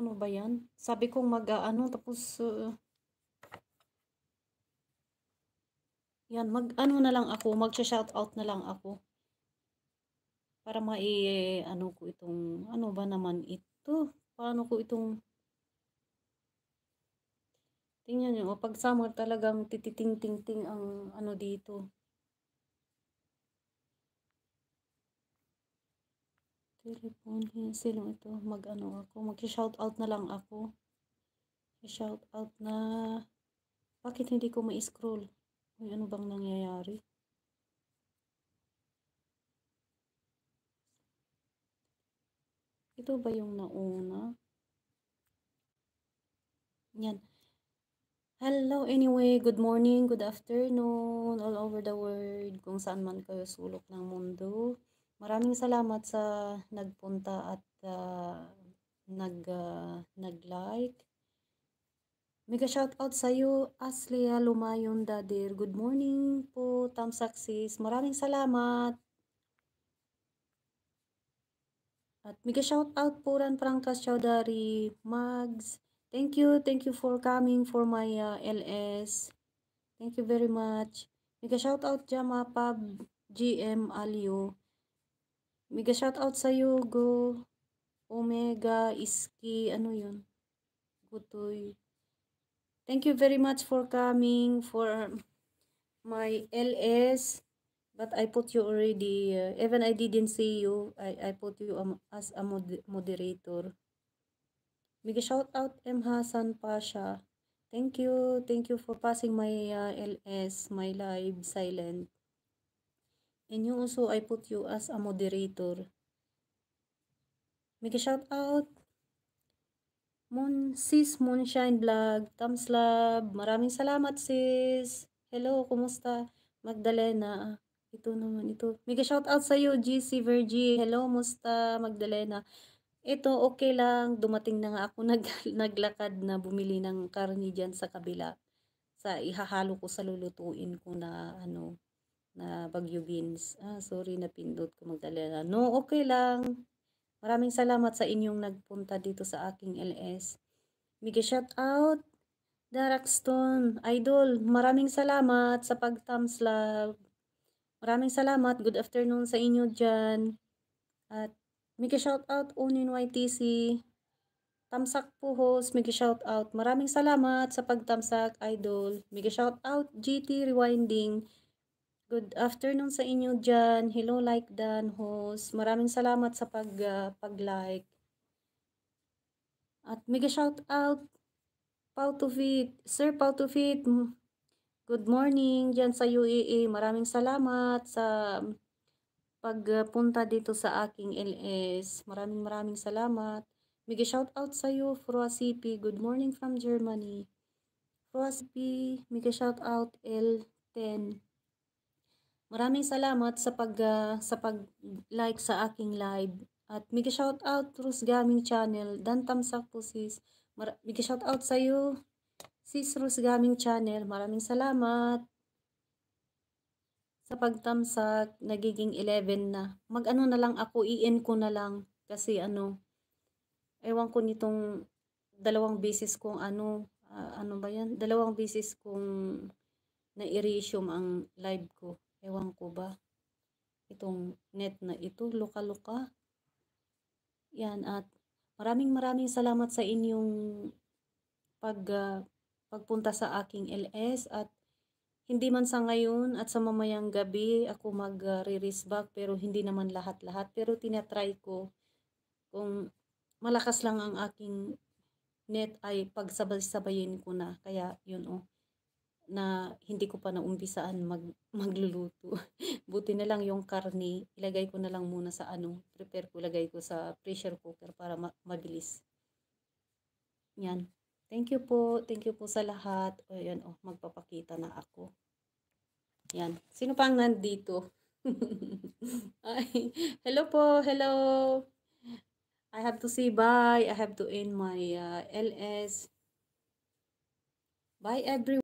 Ano ba yan? Sabi kong mag-ano, tapos, yan, mag-ano na lang ako, mag-shoutout na lang ako. Para ano ko itong, ano ba naman ito? Paano ko itong, tingnan nyo, pag summer talagang tititing-ting-ting ang ano dito. Telephone, sino ito? Mag-ano ako, mag-shoutout na lang ako. Shoutout na, bakit hindi ko ma-scroll? Uy, ano bang nangyayari? Ito ba yung nauna? Yan. Hello anyway, good morning, good afternoon, all over the world, kung saan man kayo sulok ng mundo. Maraming salamat sa nagpunta at nag-like. Mega shoutout sa iyo, Aslia Lumayon Dadir. Good morning po, Tam Success. Maraming salamat. At mega shoutout po Ran Prangkas Chowdhury, Mags. Thank you for coming for my LS. Thank you very much. Mega shoutout Jama Pab GM Alio. Mega shoutout sa iyo, Go Omega Iski, ano yun? Gutoy. Thank you very much for coming for my LS. But I put you already, even I didn't see you, I put you as a moderator. Mega shoutout M. Hassan Pasha. Thank you for passing my LS, my live silent. And you also, I put you as a moderator. Mega shoutout Sis Moonshine Vlog, Thumbs Love. Maraming salamat sis. Hello, kumusta? Magdalena. Ito naman ito. Mega shoutout sa iyo, GC Virgie. Hello, musta Magdalena. Ito, okay lang. Dumating na nga ako naglakad na bumili ng karni dyan sa kabila. Sa ihahalo ko sa lulutuin ko na ano, na Bagyo beans. Sorry, napindot ko Magdalena. No, okay lang. Maraming salamat sa inyong nagpunta dito sa aking LS. Mega shoutout Darakstone, Idol. Maraming salamat sa pag-thumbs love. Maraming salamat. Good afternoon sa inyo dyan. At mega shoutout Unin YTC. Tamsak po host, mega shoutout. Maraming salamat sa pag-tamsak, Idol. Mega shoutout GT Rewinding. Good afternoon sa inyo dyan. Hello, like Dan, host. Maraming salamat sa pag-like. At mega shoutout Pau to Fit. Sir Pau to Fit. Good morning dyan sa UAE. Maraming salamat sa pagpunta dito sa aking LS. Maraming salamat. Mega shoutout sa iyo, Froasipi. Good morning from Germany. Froasipi, mega shoutout L10. Maraming salamat sa pag-like sa aking live. At mega shoutout Rus Gaming Channel. Dan Tamsak po sis. Mega shoutout sa iyo, Sis Rus Gaming Channel. Maraming salamat sa pagtamsak. Nagiging 11 na. Mag-ano na lang ako, i-end ko na lang. Kasi ano, ewan ko nitong dalawang beses kong ano ba yan? Dalawang beses kong na-resume ang live ko. Ewan ko ba? Itong net na ito, luka-luka. Yan, at maraming salamat sa inyong pagpunta sa aking LS, at hindi man sa ngayon at sa mamayang gabi ako mag-re-race back, pero hindi naman lahat-lahat, pero tinatry ko. Kung malakas lang ang aking net ay pagsabay-sabayin ko na, kaya yun na hindi ko pa naumpisaan magluluto. Buti na lang yung karne, ilagay ko na lang muna sa prepare ko, lagay ko sa pressure cooker para mabilis. Yan. Thank you po sa lahat. O yan, magpapakita na ako. Yan. Sino pang nandito? Ay, hello po, hello. I have to say bye. I have to end my LS. Bye everyone.